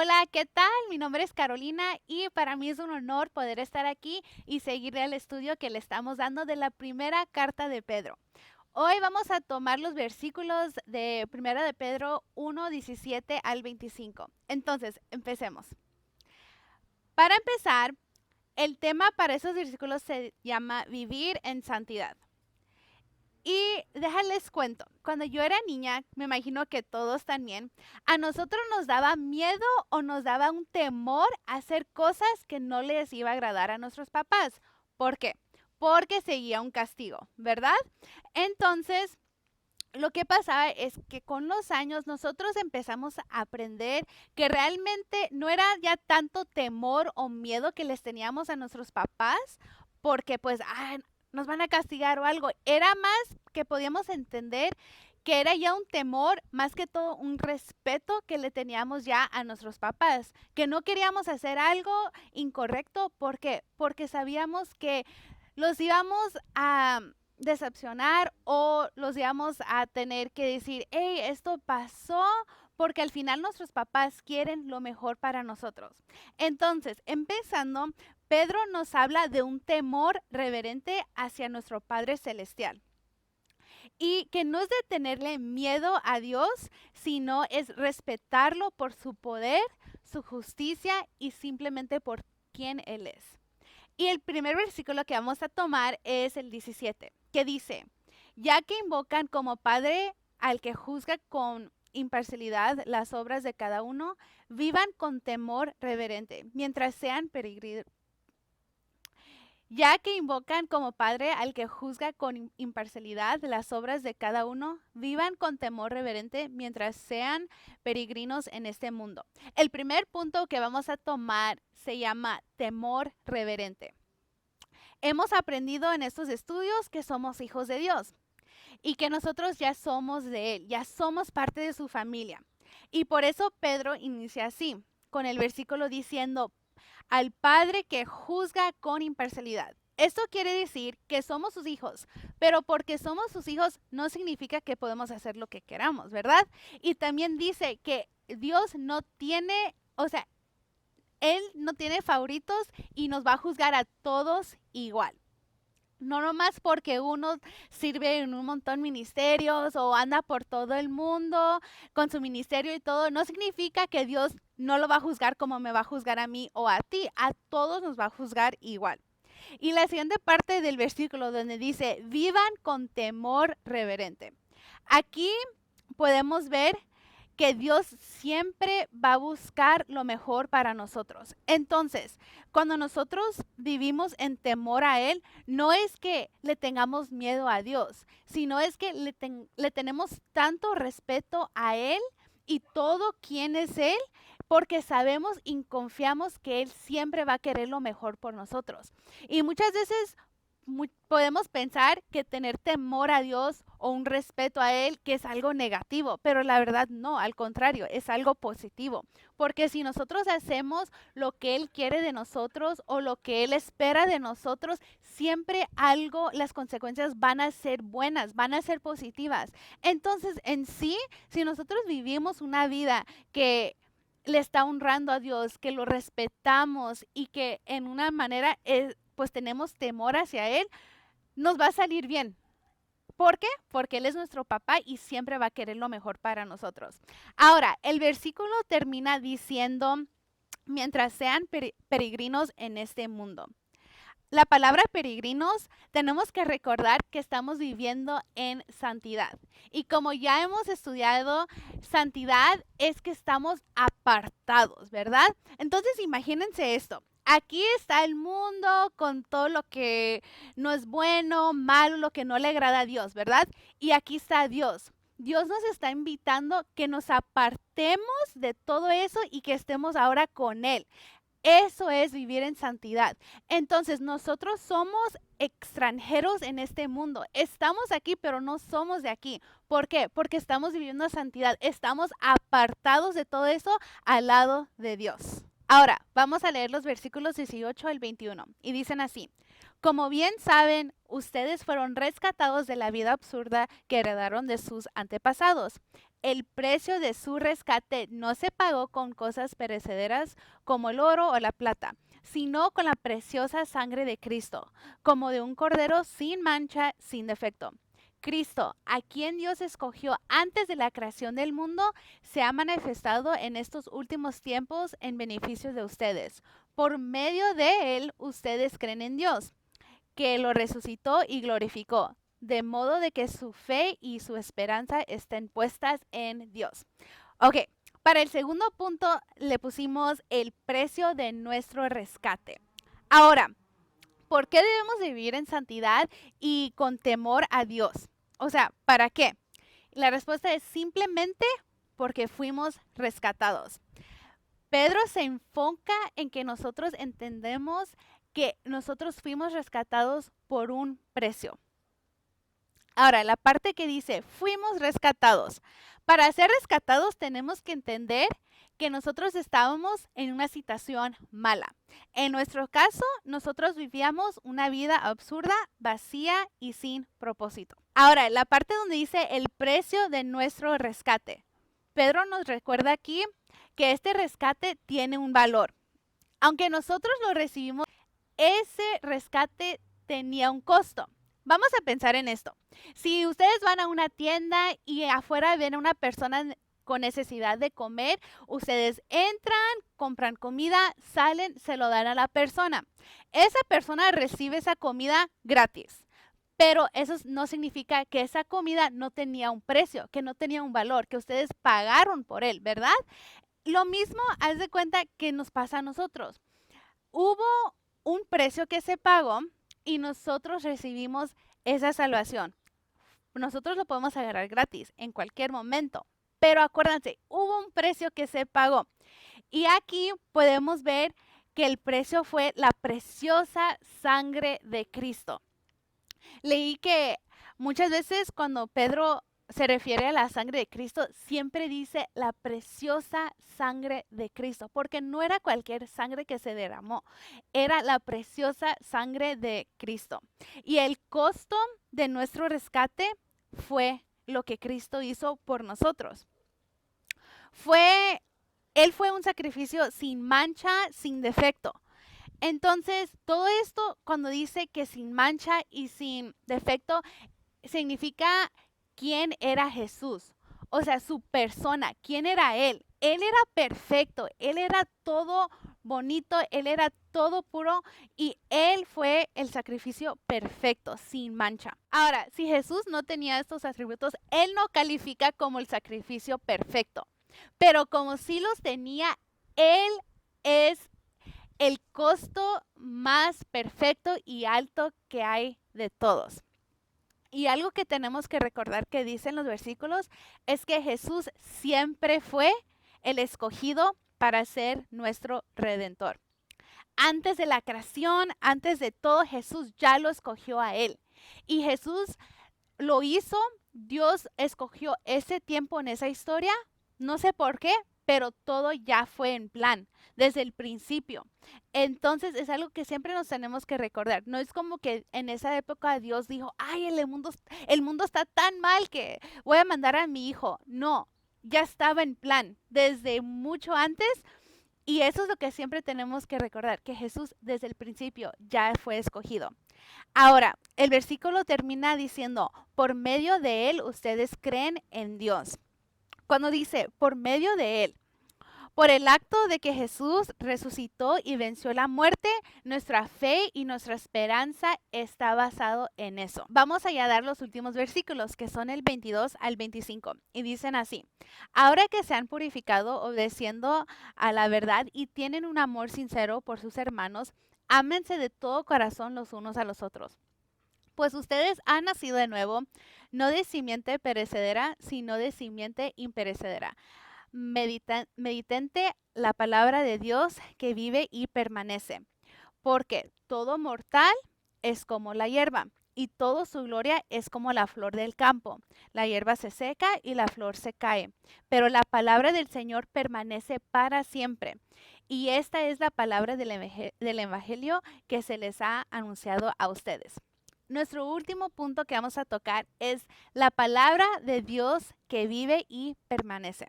Hola, ¿qué tal? Mi nombre es Carolina y para mí es un honor poder estar aquí y seguir el estudio que le estamos dando de la primera carta de Pedro. Hoy vamos a tomar los versículos de Primera de Pedro 1:17 al 25. Entonces, empecemos. Para empezar, el tema para esos versículos se llama Vivir en Santidad. Y déjales cuento, cuando yo era niña, me imagino que todos también, a nosotros nos daba miedo o nos daba un temor a hacer cosas que no les iba a agradar a nuestros papás. ¿Por qué? Porque seguía un castigo, ¿verdad? Entonces, lo que pasaba es que con los años nosotros empezamos a aprender que realmente no era ya tanto temor o miedo que les teníamos a nuestros papás, porque pues nos van a castigar o algo. Era más que podíamos entender que era ya un temor, más que todo un respeto que le teníamos ya a nuestros papás, que no queríamos hacer algo incorrecto. ¿Por qué? Porque sabíamos que los íbamos a decepcionar o los íbamos a tener que decir, hey, esto pasó porque al final nuestros papás quieren lo mejor para nosotros. Entonces, empezando, Pedro nos habla de un temor reverente hacia nuestro Padre Celestial. Y que no es de tenerle miedo a Dios, sino es respetarlo por su poder, su justicia y simplemente por quien Él es. Y el primer versículo que vamos a tomar es el 17, que dice, ya que invocan como Padre al que juzga con imparcialidad las obras de cada uno, vivan con temor reverente, mientras sean peregrinos. Ya que invocan como Padre al que juzga con imparcialidad las obras de cada uno, vivan con temor reverente mientras sean peregrinos en este mundo. El primer punto que vamos a tomar se llama temor reverente. Hemos aprendido en estos estudios que somos hijos de Dios y que nosotros ya somos de Él, ya somos parte de su familia. Y por eso Pedro inicia así, con el versículo diciendo, al Padre que juzga con imparcialidad. Esto quiere decir que somos sus hijos, pero porque somos sus hijos no significa que podemos hacer lo que queramos, ¿verdad? Y también dice que Dios no tiene, o sea, él no tiene favoritos y nos va a juzgar a todos igual. No nomás porque uno sirve en un montón de ministerios o anda por todo el mundo con su ministerio y todo, no significa que Dios no lo va a juzgar como me va a juzgar a mí o a ti. A todos nos va a juzgar igual. Y la siguiente parte del versículo donde dice, vivan con temor reverente. Aquí podemos ver que Dios siempre va a buscar lo mejor para nosotros. Entonces, cuando nosotros vivimos en temor a Él, no es que le tengamos miedo a Dios, sino es que le tenemos tanto respeto a Él y todo quién es Él, porque sabemos y confiamos que Él siempre va a querer lo mejor por nosotros. Y muchas veces podemos pensar que tener temor a Dios o un respeto a Él que es algo negativo, pero la verdad no, al contrario, es algo positivo, porque si nosotros hacemos lo que Él quiere de nosotros o lo que Él espera de nosotros, siempre algo, las consecuencias van a ser buenas, van a ser positivas. Entonces, en sí, si nosotros vivimos una vida que le está honrando a Dios, que lo respetamos y que en una manera pues tenemos temor hacia Él, nos va a salir bien. ¿Por qué? Porque Él es nuestro papá y siempre va a querer lo mejor para nosotros. Ahora, el versículo termina diciendo, mientras sean peregrinos en este mundo. La palabra peregrinos tenemos que recordar que estamos viviendo en santidad. Y como ya hemos estudiado, santidad es que estamos apartados, ¿verdad? Entonces imagínense esto. Aquí está el mundo con todo lo que no es bueno, malo, lo que no le agrada a Dios, ¿verdad? Y aquí está Dios. Dios nos está invitando que nos apartemos de todo eso y que estemos ahora con Él. Eso es vivir en santidad. Entonces, nosotros somos extranjeros en este mundo. Estamos aquí, pero no somos de aquí. ¿Por qué? Porque estamos viviendo santidad. Estamos apartados de todo eso al lado de Dios. Ahora, vamos a leer los versículos 18 al 21. Y dicen así. Como bien saben, ustedes fueron rescatados de la vida absurda que heredaron de sus antepasados. El precio de su rescate no se pagó con cosas perecederas como el oro o la plata, sino con la preciosa sangre de Cristo, como de un cordero sin mancha, sin defecto. Cristo, a quien Dios escogió antes de la creación del mundo, se ha manifestado en estos últimos tiempos en beneficio de ustedes. Por medio de él, ustedes creen en Dios, que lo resucitó y glorificó, de modo de que su fe y su esperanza estén puestas en Dios. Ok, para el segundo punto le pusimos el precio de nuestro rescate. Ahora, ¿por qué debemos de vivir en santidad y con temor a Dios? O sea, ¿para qué? La respuesta es simplemente porque fuimos rescatados. Pedro se enfoca en que nosotros entendemos que nosotros fuimos rescatados por un precio. Ahora, la parte que dice, fuimos rescatados. Para ser rescatados tenemos que entender que nosotros estábamos en una situación mala. En nuestro caso, nosotros vivíamos una vida absurda, vacía y sin propósito. Ahora, la parte donde dice el precio de nuestro rescate. Pedro nos recuerda aquí que este rescate tiene un valor. Aunque nosotros lo recibimos, ese rescate tenía un costo. Vamos a pensar en esto. Si ustedes van a una tienda y afuera ven a una persona con necesidad de comer, ustedes entran, compran comida, salen, se lo dan a la persona. Esa persona recibe esa comida gratis. Pero eso no significa que esa comida no tenía un precio, que no tenía un valor, que ustedes pagaron por él, ¿verdad? Lo mismo, haz de cuenta que nos pasa a nosotros. Hubo un precio que se pagó y nosotros recibimos esa salvación. Nosotros lo podemos agarrar gratis en cualquier momento, pero acuérdense, hubo un precio que se pagó. Y aquí podemos ver que el precio fue la preciosa sangre de Cristo. Leí que muchas veces cuando Pedro se refiere a la sangre de Cristo, siempre dice la preciosa sangre de Cristo, porque no era cualquier sangre que se derramó, era la preciosa sangre de Cristo. Y el costo de nuestro rescate fue lo que Cristo hizo por nosotros. Él fue un sacrificio sin mancha, sin defecto. Entonces, todo esto, cuando dice que sin mancha y sin defecto, significa quién era Jesús. O sea, su persona, quién era Él. Él era perfecto, Él era todo bonito, Él era todo puro y Él fue el sacrificio perfecto, sin mancha. Ahora, si Jesús no tenía estos atributos, Él no califica como el sacrificio perfecto. Pero como sí los tenía, Él es el costo más perfecto y alto que hay de todos. Y algo que tenemos que recordar que dicen los versículos es que Jesús siempre fue el escogido para ser nuestro redentor. Antes de la creación, antes de todo, Jesús ya lo escogió a él. Y Jesús lo hizo, Dios escogió ese tiempo en esa historia, no sé por qué, pero todo ya fue en plan desde el principio. Entonces es algo que siempre nos tenemos que recordar. No es como que en esa época Dios dijo, ay, el mundo está tan mal que voy a mandar a mi hijo. No, ya estaba en plan desde mucho antes. Y eso es lo que siempre tenemos que recordar, que Jesús desde el principio ya fue escogido. Ahora, el versículo termina diciendo, por medio de él ustedes creen en Dios. Cuando dice, por medio de él, por el acto de que Jesús resucitó y venció la muerte, nuestra fe y nuestra esperanza está basado en eso. Vamos allá a dar los últimos versículos, que son el 22 al 25, y dicen así: ahora que se han purificado obedeciendo a la verdad y tienen un amor sincero por sus hermanos, ámense de todo corazón los unos a los otros. Pues ustedes han nacido de nuevo, no de simiente perecedera, sino de simiente imperecedera, meditente la palabra de Dios que vive y permanece, porque todo mortal es como la hierba, y toda su gloria es como la flor del campo. La hierba se seca y la flor se cae, pero la palabra del Señor permanece para siempre. Y esta es la palabra del evangelio que se les ha anunciado a ustedes. Nuestro último punto que vamos a tocar es la palabra de Dios que vive y permanece.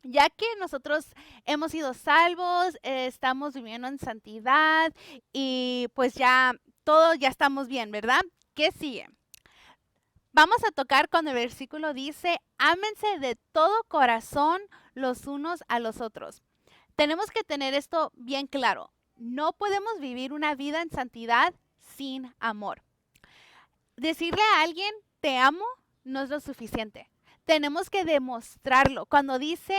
Ya que nosotros hemos sido salvos, estamos viviendo en santidad y pues ya todo ya estamos bien, ¿verdad? ¿Qué sigue? Vamos a tocar cuando el versículo dice, ámense de todo corazón los unos a los otros. Tenemos que tener esto bien claro. No podemos vivir una vida en santidad sin amor. Decirle a alguien, te amo, no es lo suficiente. Tenemos que demostrarlo. Cuando dice,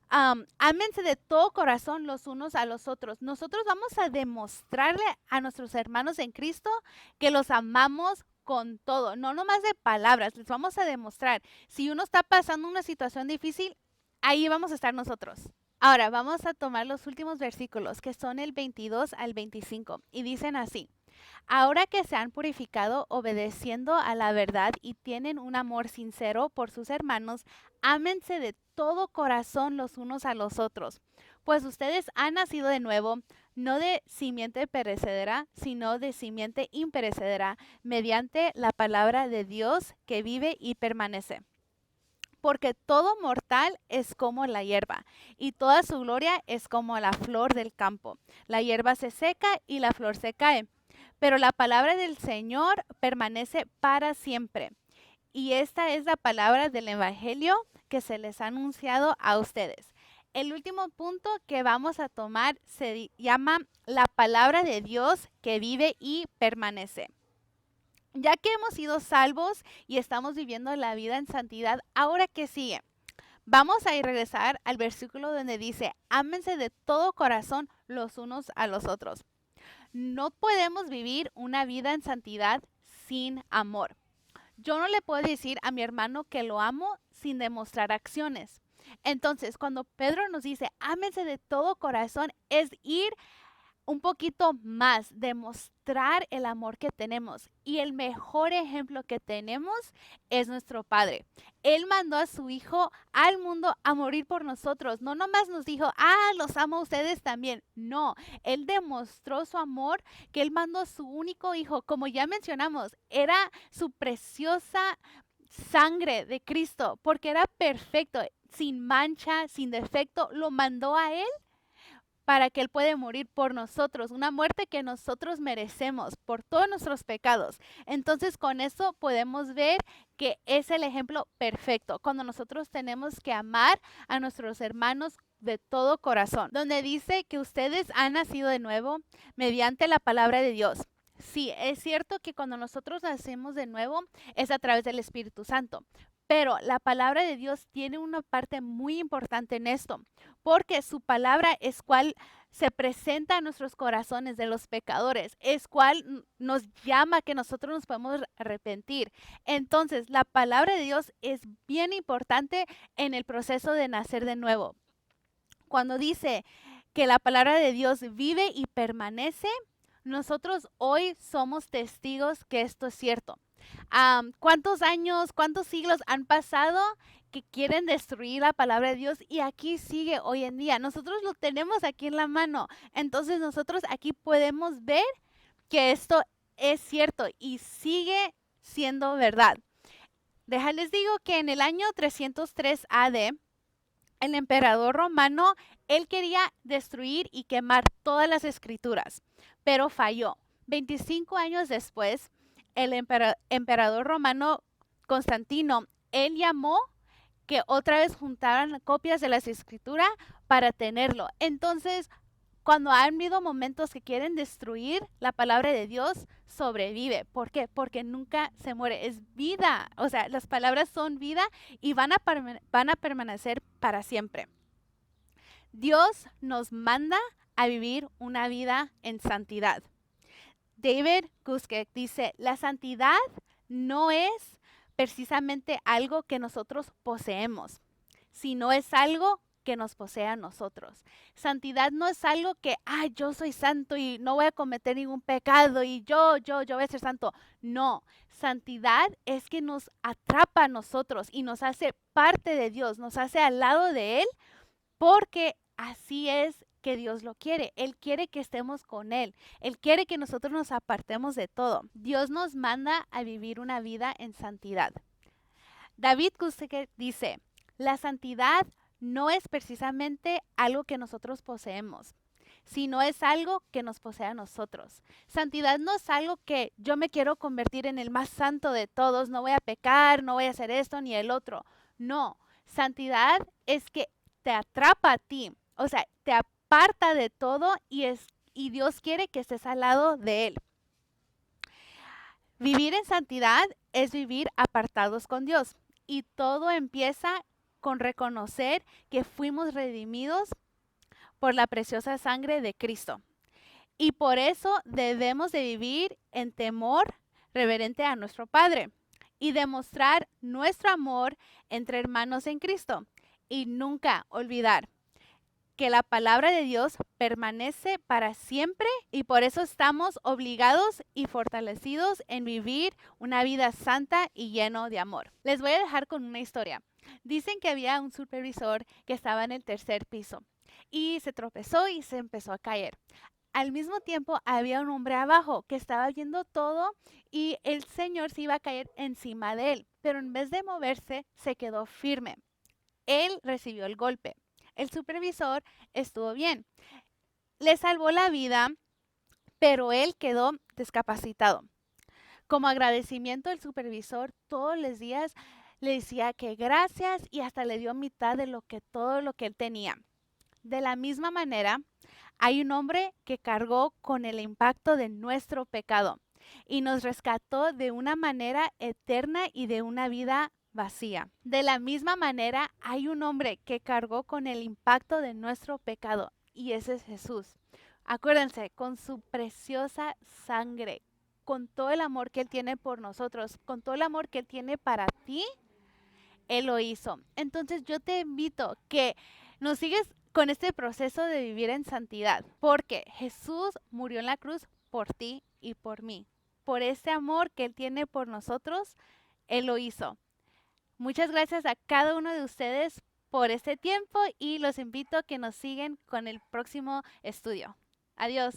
ámense de todo corazón los unos a los otros, nosotros vamos a demostrarle a nuestros hermanos en Cristo que los amamos con todo, no nomás de palabras, les vamos a demostrar. Si uno está pasando una situación difícil, ahí vamos a estar nosotros. Ahora vamos a tomar los últimos versículos, que son el 22 al 25, y dicen así. Ahora que se han purificado obedeciendo a la verdad y tienen un amor sincero por sus hermanos, ámense de todo corazón los unos a los otros, pues ustedes han nacido de nuevo, no de simiente perecedera, sino de simiente imperecedera, mediante la palabra de Dios que vive y permanece. Porque todo mortal es como la hierba, y toda su gloria es como la flor del campo. La hierba se seca y la flor se cae, pero la palabra del Señor permanece para siempre. Y esta es la palabra del Evangelio que se les ha anunciado a ustedes. El último punto que vamos a tomar se llama la palabra de Dios que vive y permanece. Ya que hemos sido salvos y estamos viviendo la vida en santidad, ¿ahora qué sigue? Vamos a regresar al versículo donde dice, ámense de todo corazón los unos a los otros. No podemos vivir una vida en santidad sin amor. Yo no le puedo decir a mi hermano que lo amo sin demostrar acciones. Entonces, cuando Pedro nos dice, ámense de todo corazón, es ir un poquito más, demostrar el amor que tenemos. Y el mejor ejemplo que tenemos es nuestro Padre. Él mandó a su Hijo al mundo a morir por nosotros. No nomás nos dijo, los amo a ustedes también. No, Él demostró su amor, que Él mandó a su único Hijo. Como ya mencionamos, era su preciosa sangre de Cristo, porque era perfecto, sin mancha, sin defecto. Lo mandó a Él para que Él puede morir por nosotros, una muerte que nosotros merecemos por todos nuestros pecados. Entonces, con eso podemos ver que es el ejemplo perfecto, cuando nosotros tenemos que amar a nuestros hermanos de todo corazón, donde dice que ustedes han nacido de nuevo mediante la palabra de Dios. Sí, es cierto que cuando nosotros nacemos de nuevo es a través del Espíritu Santo, pero la palabra de Dios tiene una parte muy importante en esto, porque su palabra es cual se presenta a nuestros corazones de los pecadores, es cual nos llama que nosotros nos podemos arrepentir. Entonces, la palabra de Dios es bien importante en el proceso de nacer de nuevo. Cuando dice que la palabra de Dios vive y permanece, nosotros hoy somos testigos que esto es cierto. ¿Cuántos años, cuántos siglos han pasado que quieren destruir la palabra de Dios y aquí sigue hoy en día? Nosotros lo tenemos aquí en la mano. Entonces nosotros aquí podemos ver que esto es cierto y sigue siendo verdad. Les digo que en el año 303 AD, el emperador romano, él quería destruir y quemar todas las escrituras, pero falló. 25 años después, el emperador romano Constantino, él llamó que otra vez juntaran copias de las escrituras para tenerlo. Entonces, cuando han habido momentos que quieren destruir la palabra de Dios, sobrevive. ¿Por qué? Porque nunca se muere. Es vida. O sea, las palabras son vida y van a permanecer para siempre. Dios nos manda a vivir una vida en santidad. David Guzik dice, la santidad no es precisamente algo que nosotros poseemos, sino es algo que nos posee a nosotros. Santidad no es algo que, yo soy santo y no voy a cometer ningún pecado y yo voy a ser santo. No, santidad es que nos atrapa a nosotros y nos hace parte de Dios, nos hace al lado de Él, porque así es que Dios lo quiere. Él quiere que estemos con Él. Él quiere que nosotros nos apartemos de todo. Dios nos manda a vivir una vida en santidad. David Guzik dice, la santidad no es precisamente algo que nosotros poseemos, sino es algo que nos posee a nosotros. Santidad no es algo que yo me quiero convertir en el más santo de todos, no voy a pecar, no voy a hacer esto ni el otro. No, santidad es que te atrapa a ti, o sea, te aparta de todo y Dios quiere que estés al lado de Él. Vivir en santidad es vivir apartados con Dios y todo empieza con reconocer que fuimos redimidos por la preciosa sangre de Cristo. Y por eso debemos de vivir en temor reverente a nuestro Padre y demostrar nuestro amor entre hermanos en Cristo. Y nunca olvidar que la palabra de Dios permanece para siempre y por eso estamos obligados y fortalecidos en vivir una vida santa y lleno de amor. Les voy a dejar con una historia. Dicen que había un supervisor que estaba en el tercer piso y se tropezó y se empezó a caer. Al mismo tiempo había un hombre abajo que estaba viendo todo y el señor se iba a caer encima de él, pero en vez de moverse se quedó firme. Él recibió el golpe. El supervisor estuvo bien. Le salvó la vida, pero él quedó discapacitado. Como agradecimiento, el supervisor todos los días le decía que gracias y hasta le dio mitad de todo lo que él tenía. De la misma manera, hay un hombre que cargó con el impacto de nuestro pecado y nos rescató de una manera eterna y de una vida vacía. De la misma manera, hay un hombre que cargó con el impacto de nuestro pecado y ese es Jesús. Acuérdense, con su preciosa sangre, con todo el amor que Él tiene por nosotros, con todo el amor que Él tiene para ti, Él lo hizo. Entonces yo te invito que nos sigues con este proceso de vivir en santidad, porque Jesús murió en la cruz por ti y por mí. Por ese amor que Él tiene por nosotros, Él lo hizo. Muchas gracias a cada uno de ustedes por este tiempo y los invito a que nos sigan con el próximo estudio. Adiós.